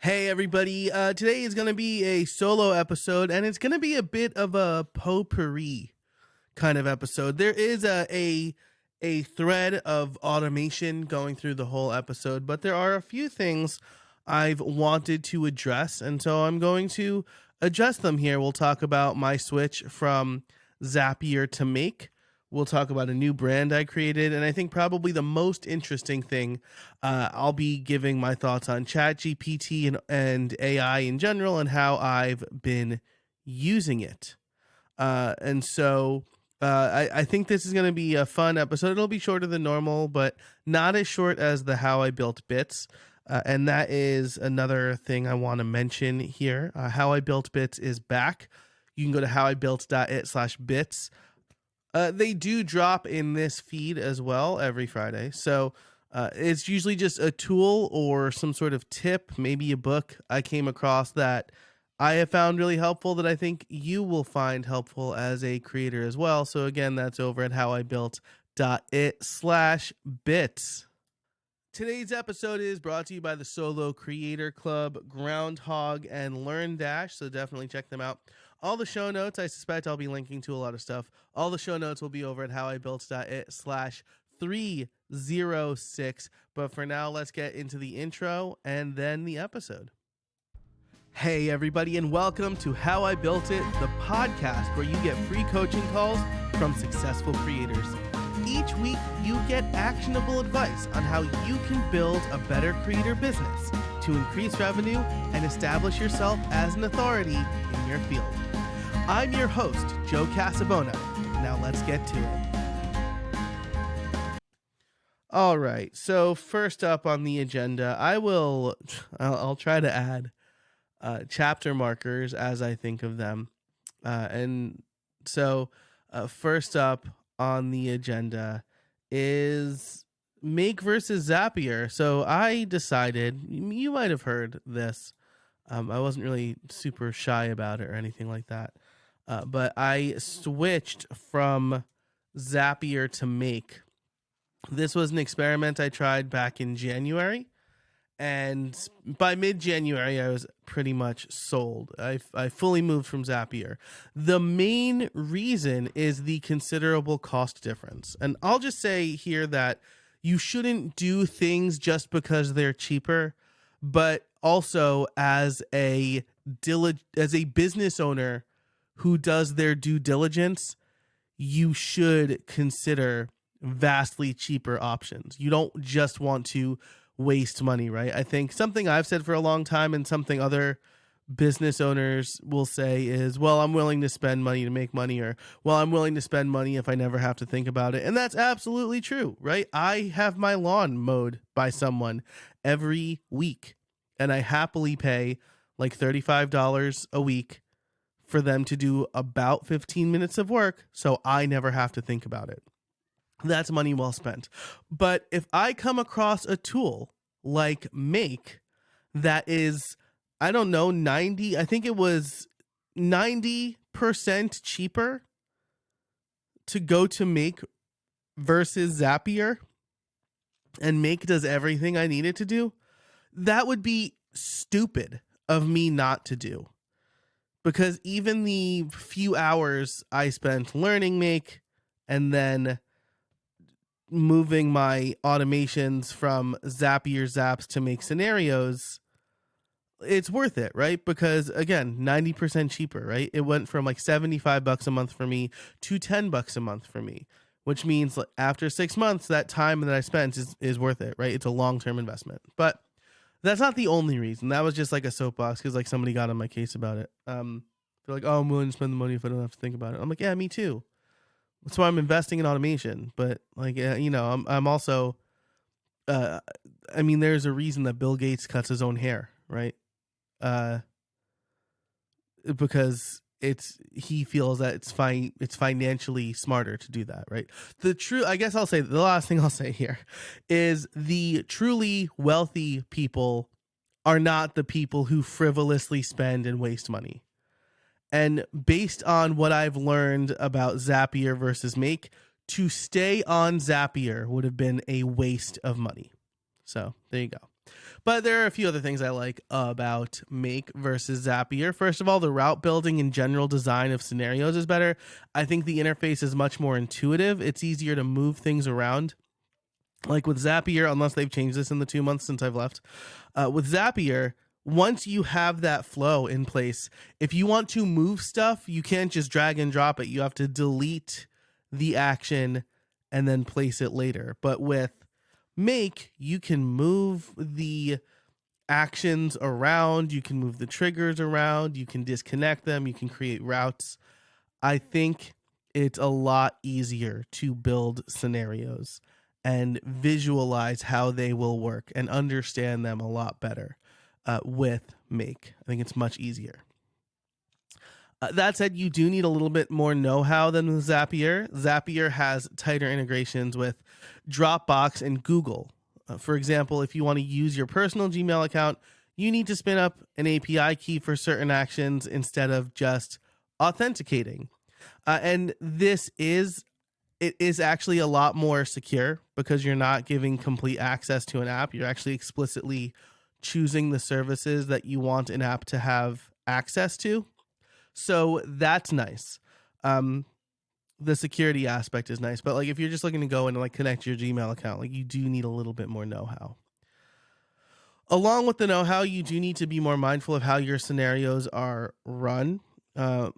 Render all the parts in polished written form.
Hey everybody, today is going to be a solo episode and it's going to be a bit of a potpourri kind of episode. There is a thread of automation going through the whole episode, but there are a few things I've wanted to address, and so I'm going to address them here. We'll talk about my switch from Zapier to Make. We'll talk about a new brand I created, and I think probably the most interesting thing, I'll be giving my thoughts on ChatGPT and AI in general and how I've been using it. I think this is going to be a fun episode. It'll be shorter than normal, but not as short as the How I Built Bits. And that is another thing I want to mention here. How I Built Bits is back. You can go to howibuilt.it/bits. They do drop in this feed as well every Friday. So it's usually just a tool or some sort of tip, maybe a book I came across that I have found really helpful that I think you will find helpful as a creator as well. So again, that's over at howibuilt.it/bits. Today's episode is brought to you by the Solo Creator Club, Groundhogg, and LearnDash, so definitely check them out. All the show notes, I suspect I'll be linking to a lot of stuff. All the show notes will be over at howibuilt.it/306. But for now, let's get into the intro and then the episode. Hey, everybody, and welcome to How I Built It, the podcast where you get free coaching calls from successful creators. Each week, you get actionable advice on how you can build a better creator business to increase revenue and establish yourself as an authority in your field. I'm your host, Joe Casabona. Now let's get to it. All right, so first up on the agenda, I'll try to add chapter markers as I think of them. First up on the agenda is Make versus Zapier. So I decided, you might have heard this. I wasn't really super shy about it or anything like that. But I switched from Zapier to Make. This was an experiment I tried back in January. And by mid-January, I was pretty much sold. I fully moved from Zapier. The main reason is the considerable cost difference. And I'll just say here that you shouldn't do things just because they're cheaper, but also as a business owner who does their due diligence, you should consider vastly cheaper options. You don't just want to waste money, right? I think something I've said for a long time and something other business owners will say is, well, I'm willing to spend money to make money, or, well, I'm willing to spend money if I never have to think about it. And that's absolutely true, right? I have my lawn mowed by someone every week, and I happily pay like $35 a week for them to do about 15 minutes of work, so I never have to think about it. That's money well spent. But if I come across a tool like Make that is, I don't know, I think it was 90% cheaper to go to Make versus Zapier, and Make does everything I need it to do, that would be stupid of me not to do. Because even the few hours I spent learning Make and then moving my automations from Zapier Zaps to Make scenarios, it's worth it, right? Because again, 90% cheaper, right? It went from like $75 a month for me to $10 a month for me, which means after 6 months, that time that I spent is worth it, right? It's a long-term investment. But that's not the only reason. That was just like a soapbox because like somebody got on my case about it. They're like, oh, I'm willing to spend the money if I don't have to think about it. I'm like, yeah, me too. That's why I'm investing in automation. But like, I'm also, there's a reason that Bill Gates cuts his own hair, right? Because he feels that it's financially smarter to do that, right? I guess I'll say the last thing I'll say here is the truly wealthy people are not the people who frivolously spend and waste money. And based on what I've learned about Zapier versus Make, to stay on Zapier would have been a waste of money. So there you go. But there are a few other things I like about Make versus Zapier. First of all, the route building and general design of scenarios is better. I think the interface is much more intuitive. It's easier to move things around. Like with Zapier, unless they've changed this in the 2 months since I've left, with Zapier, once you have that flow in place, if you want to move stuff, you can't just drag and drop it. You have to delete the action and then place it later. But with Make, you can move the actions around, you can move the triggers around, you can disconnect them, you can create routes. I think it's a lot easier to build scenarios and visualize how they will work and understand them a lot better with Make. I think it's much easier. That said, you do need a little bit more know-how than with Zapier. Zapier has tighter integrations with Dropbox and Google. For example, if you want to use your personal Gmail account, you need to spin up an API key for certain actions instead of just authenticating. And it is actually a lot more secure because you're not giving complete access to an app. You're actually explicitly choosing the services that you want an app to have access to. So that's nice. The security aspect is nice, but like if you're just looking to go and like connect your Gmail account, like you do need a little bit more know-how. Along with the know-how, you do need to be more mindful of how your scenarios are run.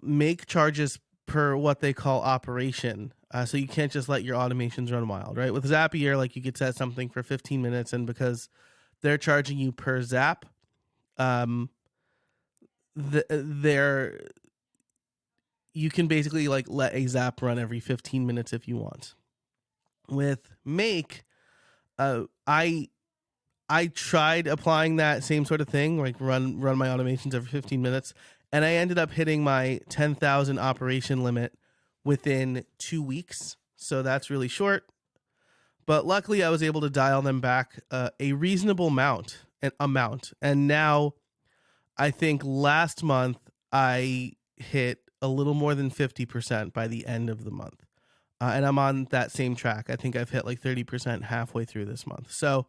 Make charges per what they call operation. So you can't just let your automations run wild, right? With Zapier, like you could set something for 15 minutes, and because they're charging you per zap, you can basically like let a zap run every 15 minutes if you want. With Make, I tried applying that same sort of thing, like run my automations every 15 minutes, and I ended up hitting my 10,000 operation limit within 2 weeks. So that's really short. But luckily, I was able to dial them back a reasonable amount. And now, I think last month I hit a little more than 50% by the end of the month. And I'm on that same track. I think I've hit like 30% halfway through this month. So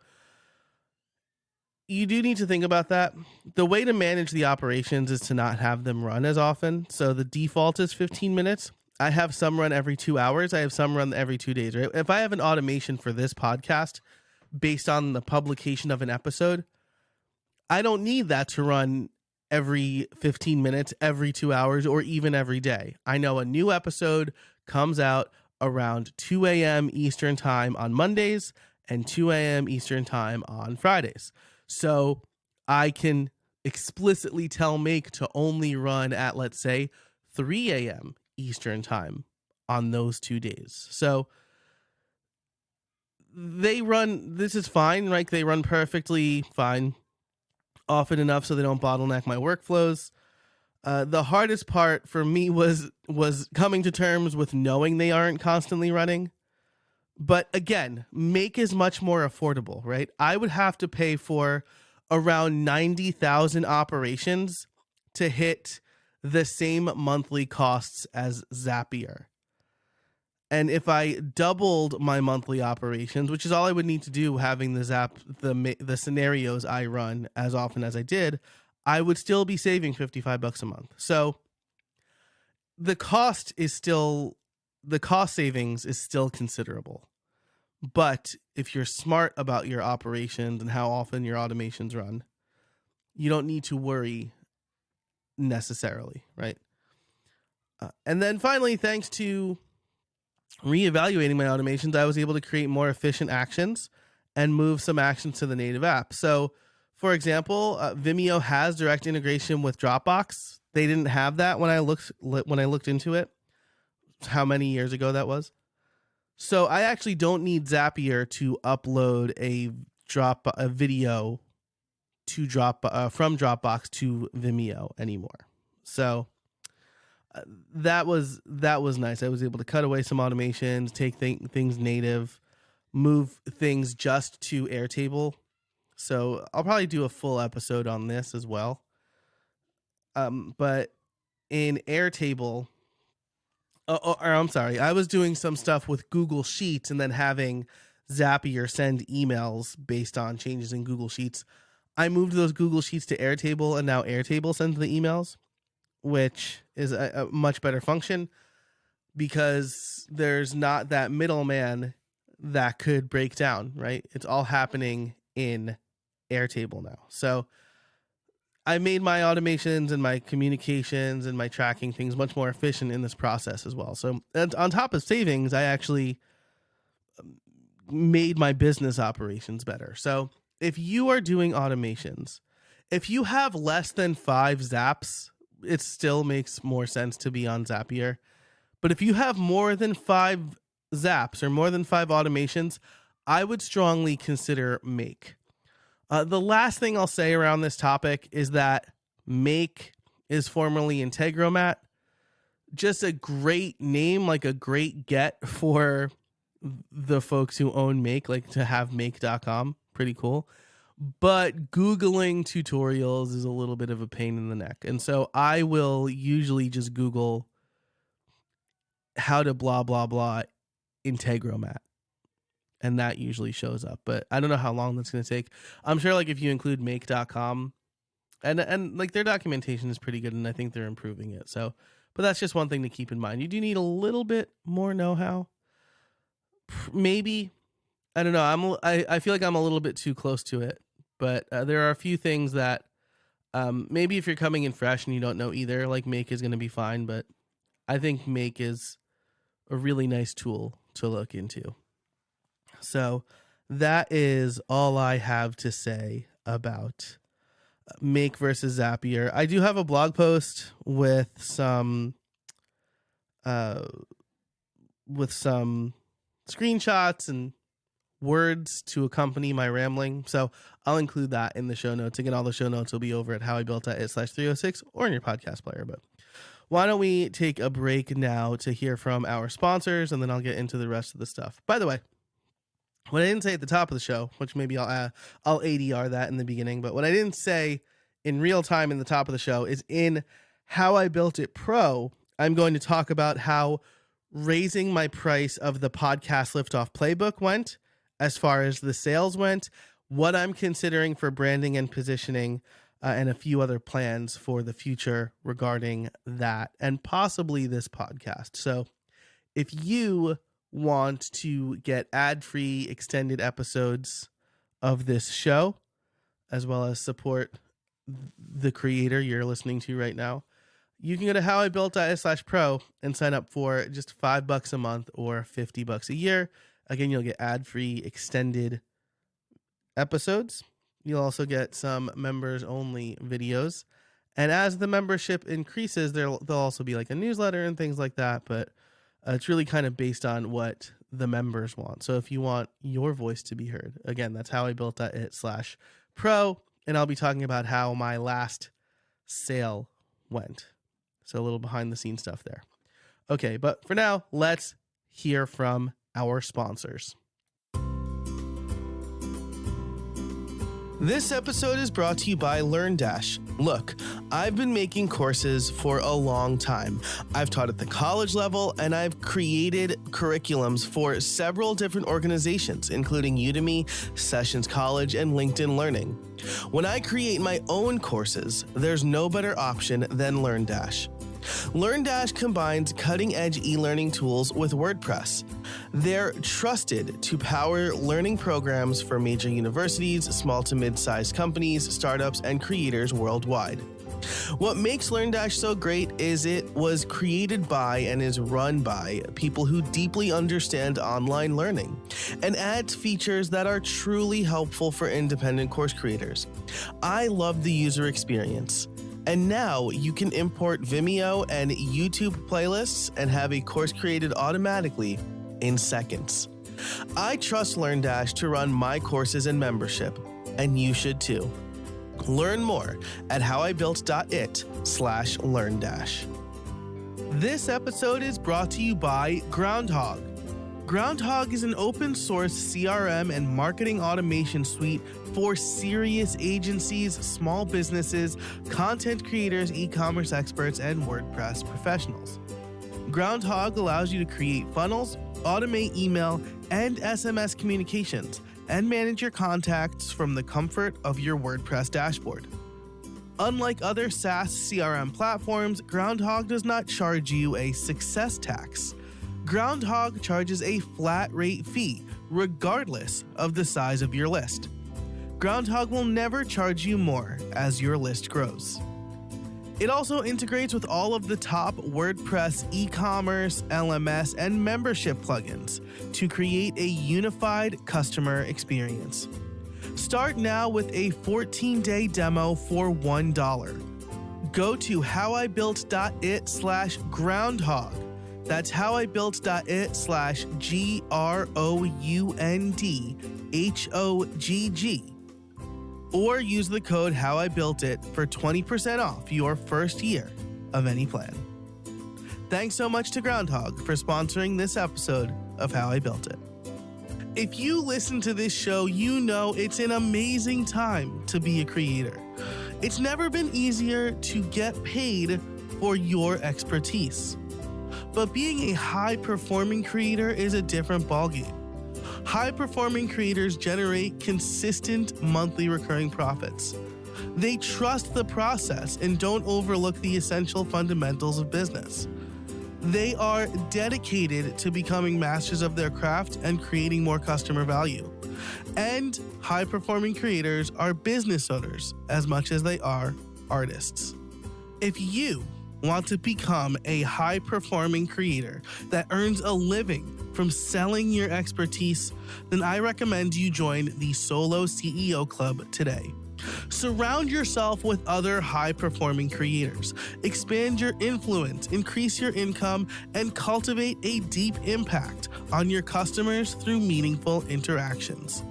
you do need to think about that. The way to manage the operations is to not have them run as often. So the default is 15 minutes. I have some run every 2 hours. I have some run every 2 days, right? If I have an automation for this podcast based on the publication of an episode, I don't need that to run every 15 minutes, every 2 hours, or even every day. I know a new episode comes out around 2 a.m. Eastern time on Mondays and 2 a.m. Eastern time on Fridays. So I can explicitly tell Make to only run at, let's say, 3 a.m. Eastern time on those 2 days. So this is fine, right? They run perfectly fine, often enough so they don't bottleneck my workflows. The hardest part for me was coming to terms with knowing they aren't constantly running. But again, Make is much more affordable, right? I would have to pay for around 90,000 operations to hit the same monthly costs as Zapier. And if I doubled my monthly operations, which is all I would need to do having the scenarios I run as often as I did, I would still be saving $55 a month. So the cost savings is still considerable. But if you're smart about your operations and how often your automations run, you don't need to worry necessarily, right? And then finally, thanks to reevaluating my automations, I was able to create more efficient actions and move some actions to the native app. So, for example, Vimeo has direct integration with Dropbox. They didn't have that when I looked into it. How many years ago that was? So I actually don't need Zapier to upload a video to from Dropbox to Vimeo anymore. So that was nice. I was able to cut away some automations, take things native, move things just to Airtable. So I'll probably do a full episode on this as well. But in Airtable, I was doing some stuff with Google Sheets and then having Zapier send emails based on changes in Google Sheets. I moved those Google Sheets to Airtable, and now Airtable sends the emails, which is a much better function because there's not that middleman that could break down, right? It's all happening in Airtable now. So I made my automations and my communications and my tracking things much more efficient in this process as well. So on top of savings, I actually made my business operations better. So if you are doing automations, if you have less than 5 zaps, it still makes more sense to be on Zapier. But if you have more than 5 zaps or more than 5 automations, I would strongly consider Make. The last thing I'll say around this topic is that Make is formerly Integromat. Just a great name, like a great get for the folks who own Make, like to have make.com. Pretty cool. But Googling tutorials is a little bit of a pain in the neck. And so I will usually just Google how to blah, blah, blah Integromat. And that usually shows up. But I don't know how long that's going to take. I'm sure like if you include make.com and like their documentation is pretty good and I think they're improving it. So, but that's just one thing to keep in mind. You do need a little bit more know-how. Maybe, I don't know. I feel like I'm a little bit too close to it, but there are a few things that maybe if you're coming in fresh and you don't know either, like Make is going to be fine. But I think Make is a really nice tool to look into. So that is all I have to say about Make versus Zapier. I do have a blog post with some screenshots and words to accompany my rambling. So I'll include that in the show notes. Again, all the show notes will be over at howibuilt.it/306 or in your podcast player. But why don't we take a break now to hear from our sponsors, and then I'll get into the rest of the stuff. By the way, what I didn't say at the top of the show, which maybe I'll ADR that in the beginning, but what I didn't say in real time in the top of the show is in How I Built It Pro, I'm going to talk about how raising my price of the Podcast Liftoff Playbook went, as far as the sales went, what I'm considering for branding and positioning, and a few other plans for the future regarding that, and possibly this podcast. So if you want to get ad-free extended episodes of this show, as well as support the creator you're listening to right now, you can go to howibuilt.it/pro and sign up for just $5 a month or $50 a year. Again, you'll get ad-free extended episodes. You'll also get some members-only videos. And as the membership increases, there'll also be like a newsletter and things like that, but it's really kind of based on what the members want. So if you want your voice to be heard, again, that's howibuilt.it/pro. And I'll be talking about how my last sale went. So a little behind the scenes stuff there. Okay, but for now, let's hear from our sponsors. This episode is brought to you by LearnDash. Look, I've been making courses for a long time. I've taught at the college level, and I've created curriculums for several different organizations, including Udemy, Sessions College, and LinkedIn Learning. When I create my own courses, there's no better option than LearnDash. LearnDash combines cutting-edge e-learning tools with WordPress. They're trusted to power learning programs for major universities, small to mid-sized companies, startups, and creators worldwide. What makes LearnDash so great is it was created by and is run by people who deeply understand online learning and adds features that are truly helpful for independent course creators. I love the user experience. And now you can import Vimeo and YouTube playlists and have a course created automatically in seconds. I trust LearnDash to run my courses and membership, and you should too. Learn more at howibuilt.it/LearnDash. This episode is brought to you by Groundhogg. Groundhogg is an open source CRM and marketing automation suite for serious agencies, small businesses, content creators, e-commerce experts, and WordPress professionals. Groundhogg allows you to create funnels, automate email and SMS communications, and manage your contacts from the comfort of your WordPress dashboard. Unlike other SaaS CRM platforms, Groundhogg does not charge you a success tax. Groundhogg charges a flat rate fee, regardless of the size of your list. Groundhogg will never charge you more as your list grows. It also integrates with all of the top WordPress e-commerce, LMS, and membership plugins to create a unified customer experience. Start now with a 14-day demo for $1. Go to howibuilt.it/groundhog. That's howibuilt.it/GROUNDHOGG. Or use the code HowIBuiltIt for 20% off your first year of any plan. Thanks so much to Groundhogg for sponsoring this episode of How I Built It. If you listen to this show, you know it's an amazing time to be a creator. It's never been easier to get paid for your expertise. But being a high-performing creator is a different ballgame. High-performing creators generate consistent monthly recurring profits. They trust the process and don't overlook the essential fundamentals of business. They are dedicated to becoming masters of their craft and creating more customer value. And high-performing creators are business owners as much as they are artists. If you want to become a high-performing creator that earns a living from selling your expertise, then I recommend you join the Solo CEO Club today. Surround yourself with other high-performing creators. Expand your influence, increase your income, and cultivate a deep impact on your customers through meaningful interactions.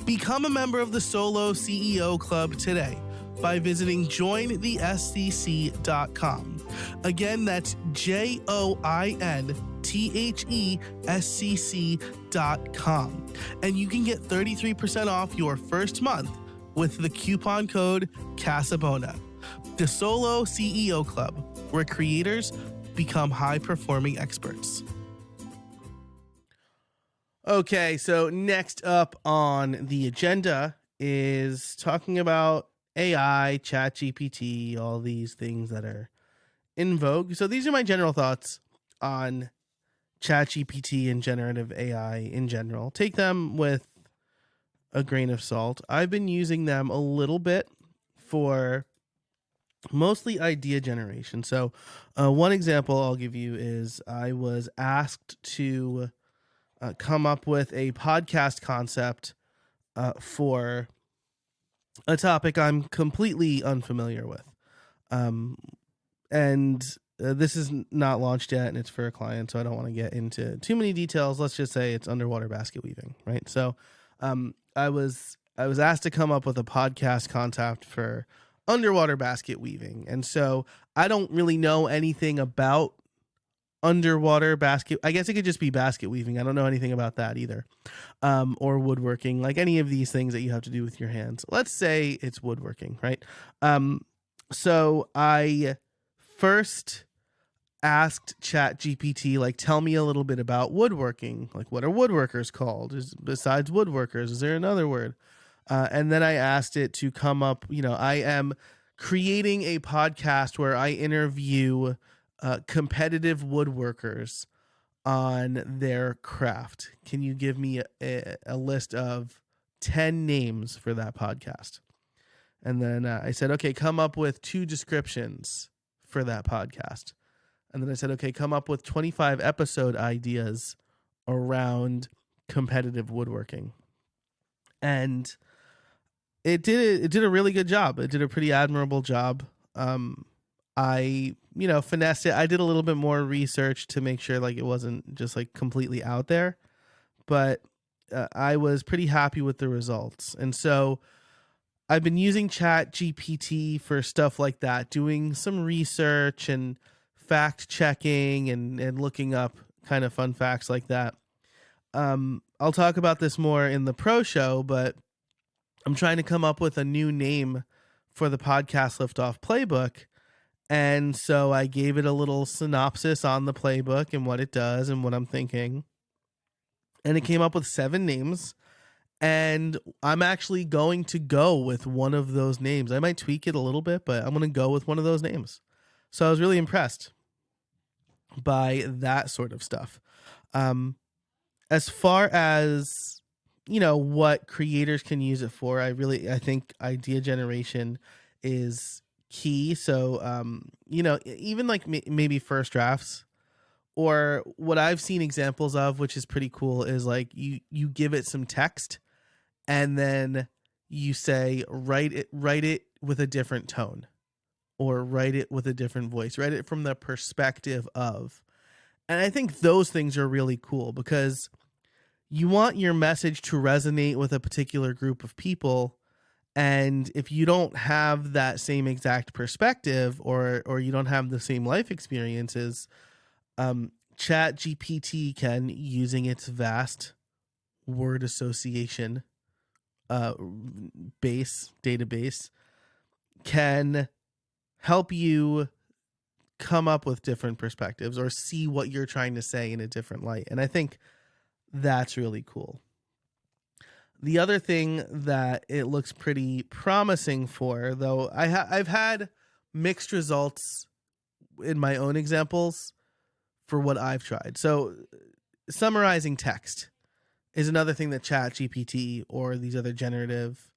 Become a member of the Solo CEO Club today by visiting jointhescc.com. Again, that's jointhescc.com. And you can get 33% off your first month with the coupon code CASABONA. The Solo CEO Club, where creators become high-performing experts. Okay, so next up on the agenda is talking about AI, ChatGPT, all these things that are in vogue. So these are my general thoughts on ChatGPT and generative AI in general. Take them with a grain of salt. I've been using them a little bit for mostly idea generation. So one example I'll give you is I was asked to come up with a podcast concept for a topic I'm completely unfamiliar with. This is not launched yet, and it's for a client, so I don't want to get into too many details. Let's just say it's underwater basket weaving, right? So I was asked to come up with a podcast concept for underwater basket weaving. And so I don't really know anything about underwater basket. I guess it could just be basket weaving. I don't know anything about that either. Or woodworking, like any of these things that you have to do with your hands. Let's say it's woodworking, right? So I first asked ChatGPT, like, tell me a little bit about woodworking. Like, what are woodworkers called? Besides woodworkers, is there another word? And then I asked it to come up, I am creating a podcast where I interview competitive woodworkers on their craft. Can you give me a list of 10 names for that podcast? And then I said, okay, come up with 2 descriptions for that podcast. And then I said, okay, come up with 25 episode ideas around competitive woodworking. And it did a really good job. It did a pretty admirable job. I finessed it. I did a little bit more research to make sure like it wasn't just like completely out there, but I was pretty happy with the results. And so I've been using ChatGPT for stuff like that, doing some research and fact checking and looking up kind of fun facts like that. I'll talk about this more in the pro show, but I'm trying to come up with a new name for the podcast Liftoff playbook. And so I gave it a little synopsis on the playbook and what it does and what I'm thinking. And it came up with 7 names. And I'm actually going to go with one of those names. I might tweak it a little bit, but I'm going to go with one of those names. So I was really impressed by that sort of stuff. As far as, what creators can use it for, I think idea generation is key. So, even like maybe first drafts, or what I've seen examples of, which is pretty cool, is like you give it some text and then you say, write it with a different tone, or write it with a different voice, write it from the perspective of. And I think those things are really cool because you want your message to resonate with a particular group of people. And if you don't have that same exact perspective, or you don't have the same life experiences, ChatGPT can, using its vast word association database, can help you come up with different perspectives or see what you're trying to say in a different light. And I think that's really cool. The other thing that it looks pretty promising for, though, I've had mixed results in my own examples for what I've tried. So summarizing text is another thing that ChatGPT or these other generative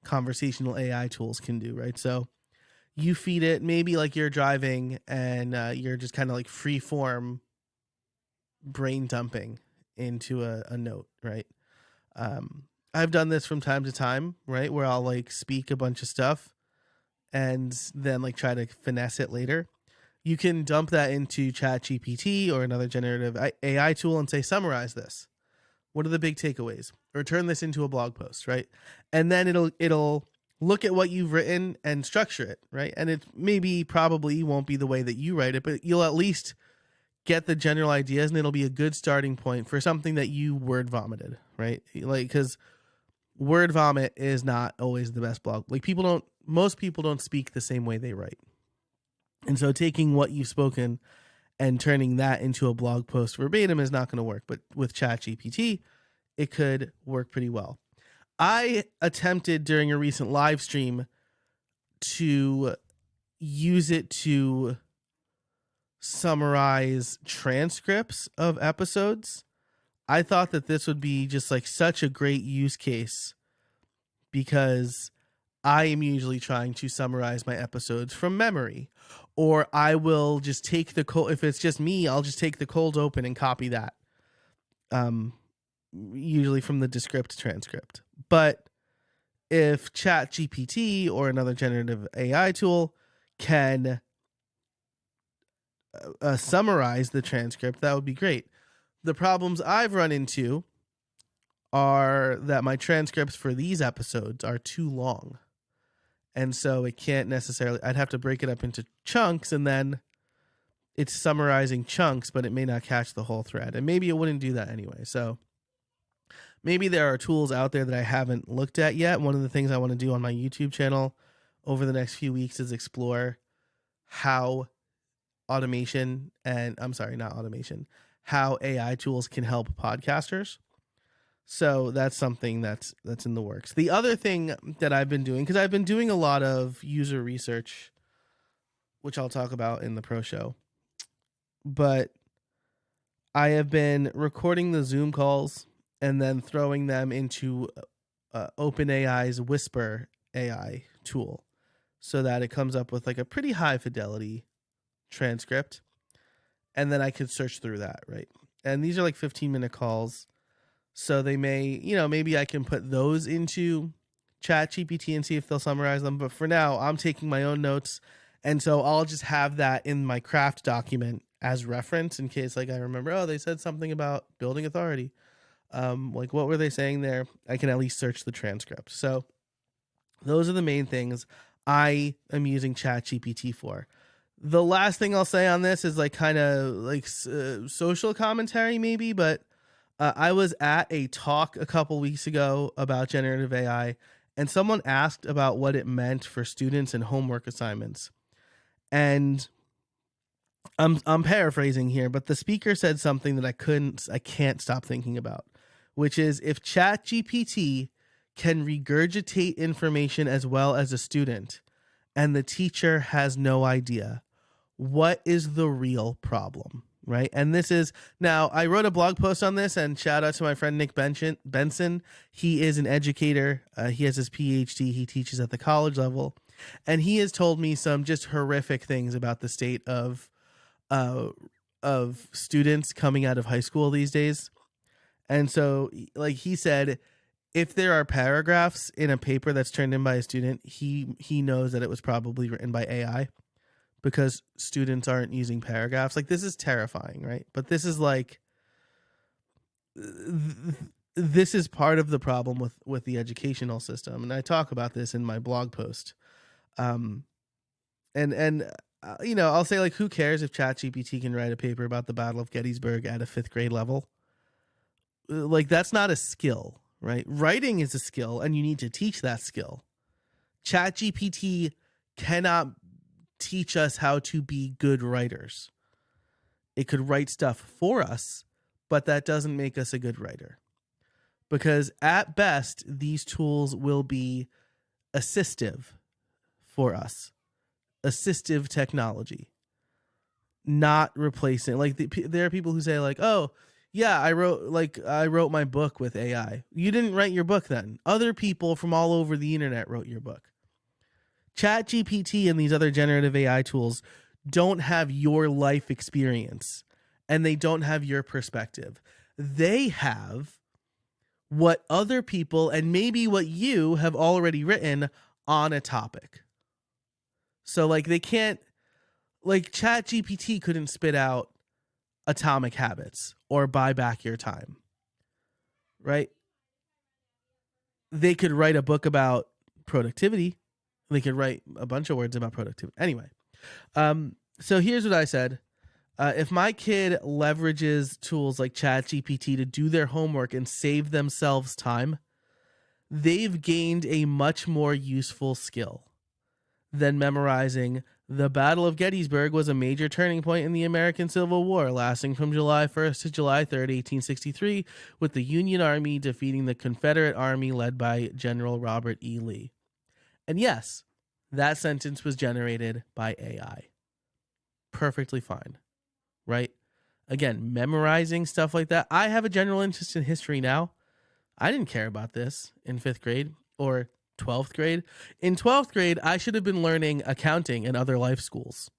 conversational AI tools can do, right? So you feed it, maybe like you're driving and you're just kind of like free form brain dumping into a note, right? I've done this from time to time, right? Where I'll like speak a bunch of stuff and then like try to finesse it later. You can dump that into ChatGPT or another generative AI tool and say, summarize this. What are the big takeaways? Or turn this into a blog post, right? And then it'll look at what you've written and structure it, right? And it probably won't be the way that you write it, but you'll at least get the general ideas, and it'll be a good starting point for something that you word vomited, right? Like, because word vomit is not always the best blog. Like, most people don't speak the same way they write. And so taking what you've spoken and turning that into a blog post verbatim is not going to work. But with ChatGPT, it could work pretty well. I attempted during a recent live stream to use it to summarize transcripts of episodes. I thought that this would be just like such a great use case because I am usually trying to summarize my episodes from memory, or I will just take if it's just me, I'll just take the cold open and copy that. Usually from the Descript transcript. But if ChatGPT or another generative AI tool can summarize the transcript, that would be great. The problems I've run into are that my transcripts for these episodes are too long. And so it can't necessarily, I'd have to break it up into chunks, and then it's summarizing chunks, but it may not catch the whole thread. And maybe it wouldn't do that anyway. So maybe there are tools out there that I haven't looked at yet. One of the things I want to do on my YouTube channel over the next few weeks is explore how how AI tools can help podcasters. So that's something that's in the works. The other thing that I've been doing, because I've been doing a lot of user research, which I'll talk about in the pro show, but I have been recording the Zoom calls and then throwing them into OpenAI's Whisper AI tool so that it comes up with like a pretty high fidelity transcript. And then I could search through that, right? And these are like 15-minute calls. So they may, maybe I can put those into ChatGPT and see if they'll summarize them. But for now, I'm taking my own notes. And so I'll just have that in my craft document as reference in case like I remember, they said something about building authority. Like what were they saying there? I can at least search the transcript. So those are the main things I am using ChatGPT for. The last thing I'll say on this is like kind of like social commentary maybe, but I was at a talk a couple weeks ago about generative AI, and someone asked about what it meant for students and homework assignments. And I'm paraphrasing here, but the speaker said something that I can't stop thinking about, which is if ChatGPT can regurgitate information as well as a student and the teacher has no idea, what is the real problem? Right. And this is now I wrote a blog post on this, and shout out to my friend Nick Benson. He is an educator. He has his PhD. He teaches at the college level, and he has told me some just horrific things about the state of students coming out of high school these days. And so, like he said, if there are paragraphs in a paper that's turned in by a student, he knows that it was probably written by AI. Because students aren't using paragraphs. Like, this is terrifying, right? But this is like, this is part of the problem with the educational system. And I talk about this in my blog post. You know, I'll say, like, who cares if ChatGPT can write a paper about the Battle of Gettysburg at a 5th grade level? Like, that's not a skill, right? Writing is a skill, and you need to teach that skill. ChatGPT cannot teach us how to be good writers. It could write stuff for us, but that doesn't make us a good writer. Because at best, these tools will be assistive for us. Assistive technology. Not replacing. Like, there are people who say, like, oh, yeah, I wrote my book with AI. You didn't write your book then. Other people from all over the internet wrote your book. ChatGPT and these other generative AI tools don't have your life experience, and they don't have your perspective. They have what other people and maybe what you have already written on a topic. So, like, they can't, like, ChatGPT couldn't spit out Atomic Habits or Buy Back Your Time, right? They could write a book about productivity. They could write a bunch of words about productivity. Anyway, so here's what I said. If my kid leverages tools like ChatGPT to do their homework and save themselves time, they've gained a much more useful skill than memorizing the Battle of Gettysburg was a major turning point in the American Civil War, lasting from July 1st to July 3rd, 1863, with the Union Army defeating the Confederate Army led by General Robert E. Lee. And yes, that sentence was generated by AI. Perfectly fine, right? Again, memorizing stuff like that. I have a general interest in history now. I didn't care about this in 5th grade or 12th grade. In 12th grade, I should have been learning accounting and other life skills.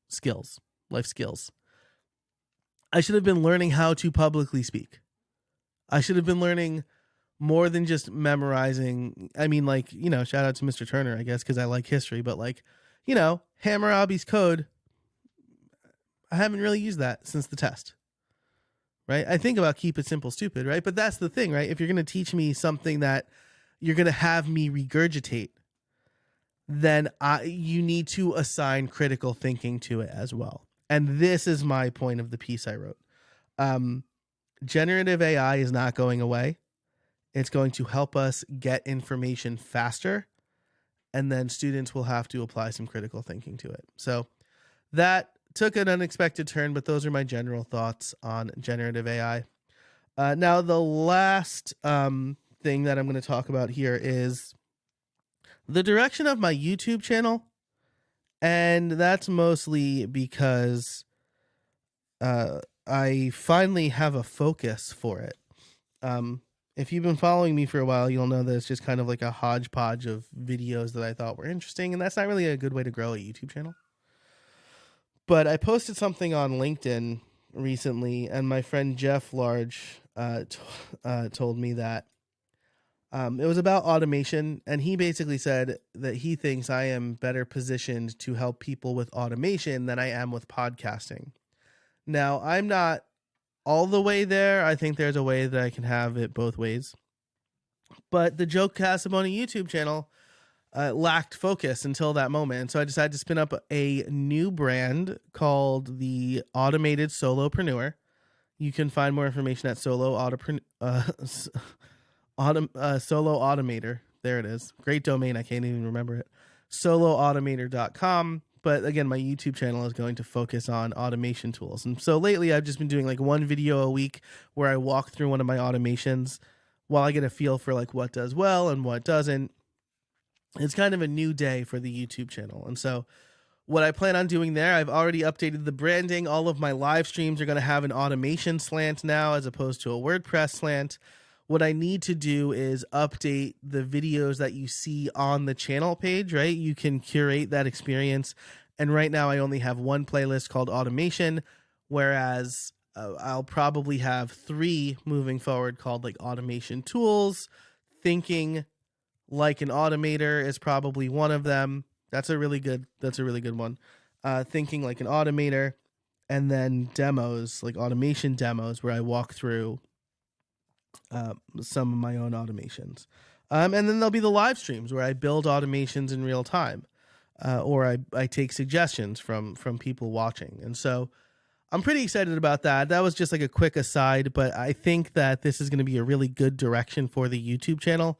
I should have been learning how to publicly speak. I should have been learning more than just memorizing. I mean, like, you know, shout out to Mr. Turner, I guess, because I like history, but, like, you know, Hammurabi's code, I haven't really used that since the test, right? I think about keep it simple, stupid, right? But that's the thing, right? If you're going to teach me something that you're going to have me regurgitate, then you need to assign critical thinking to it as well. And this is my point of the piece I wrote. Generative AI is not going away. It's going to help us get information faster, and then students will have to apply some critical thinking to it. So that took an unexpected turn, but those are my general thoughts on generative AI. Now, the last thing that I'm going to talk about here is the direction of my YouTube channel, and that's mostly because I finally have a focus for it. If you've been following me for a while, you'll know that it's just kind of like a hodgepodge of videos that I thought were interesting, and that's not really a good way to grow a YouTube channel. But I posted something on LinkedIn recently, and my friend Jeff Large told me that it was about automation, and he basically said that he thinks I am better positioned to help people with automation than I am with podcasting. Now, I'm not all the way there. I think there's a way that I can have it both ways. But the Joe Casaboni YouTube channel lacked focus until that moment. And so I decided to spin up a new brand called the Automated Solopreneur. You can find more information at Solo Automator. There it is. Great domain. I can't even remember it. Soloautomator.com. But again, my YouTube channel is going to focus on automation tools. And so lately I've just been doing like one video a week where I walk through one of my automations, while I get a feel for like what does well and what doesn't. It's kind of a new day for the YouTube channel. And so what I plan on doing there, I've already updated the branding. All of my live streams are going to have an automation slant now as opposed to a WordPress slant. What I need to do is update the videos that you see on the channel page, right? You can curate that experience. And right now I only have one playlist called automation, whereas I'll probably have 3 moving forward called like automation tools. Thinking like an automator is probably one of them. That's a really good one. Thinking like an automator, and then demos, like automation demos, where I walk through some of my own automations. And then there'll be the live streams where I build automations in real time, or I take suggestions from people watching. And so I'm pretty excited about that. That was just like a quick aside, but I think that this is going to be a really good direction for the YouTube channel,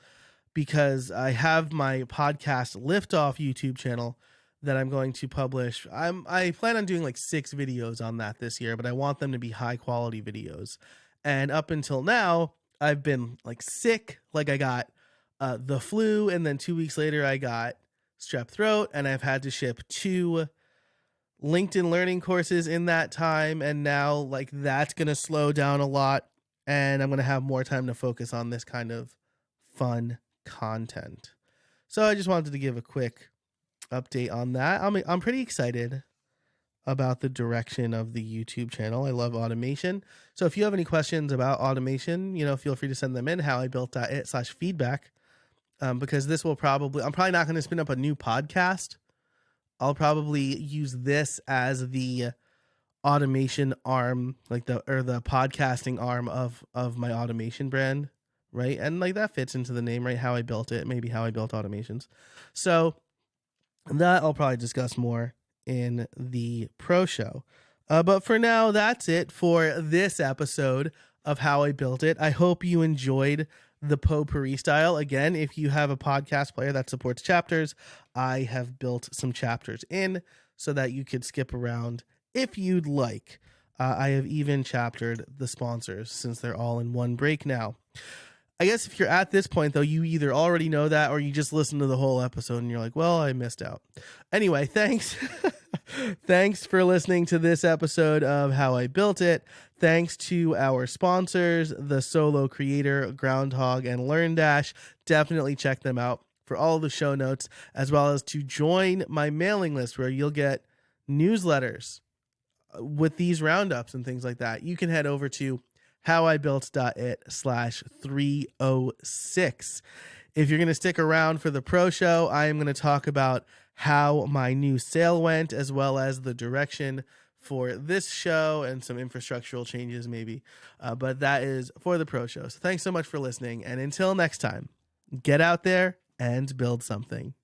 because I have my podcast Liftoff YouTube channel that I'm going to publish. I plan on doing like 6 videos on that this year, but I want them to be high quality videos. And up until now, I've been like sick. Like I got the flu, and then 2 weeks later I got strep throat, and I've had to ship 2 LinkedIn learning courses in that time. And now like that's going to slow down a lot, and I'm going to have more time to focus on this kind of fun content. So I just wanted to give a quick update on that. I'm pretty excited about the direction of the YouTube channel. I love automation. So if you have any questions about automation, feel free to send them in, howibuilt.it/feedback. Because this will I'm probably not going to spin up a new podcast. I'll probably use this as the automation arm, like the podcasting arm of my automation brand. Right. And like that fits into the name, right? How I built it, maybe how I built automations. So that I'll probably discuss more in the pro show. But for now, that's it for this episode of How I Built It. I hope you enjoyed the Potpourri style. Again, if you have a podcast player that supports chapters, I have built some chapters in so that you could skip around if you'd like. I have even chaptered the sponsors since they're all in one break now. I guess if you're at this point, though, you either already know that or you just listened to the whole episode and you're like, well, I missed out. Anyway, thanks. Thanks for listening to this episode of How I Built It. Thanks to our sponsors, the Solo Creator, Groundhogg, and LearnDash. Definitely check them out for all the show notes, as well as to join my mailing list where you'll get newsletters with these roundups and things like that. You can head over to howibuilt.it/306. If you're going to stick around for the pro show, I am going to talk about how my new sale went, as well as the direction for this show and some infrastructural changes maybe. But that is for the pro show. So thanks so much for listening. And until next time, get out there and build something.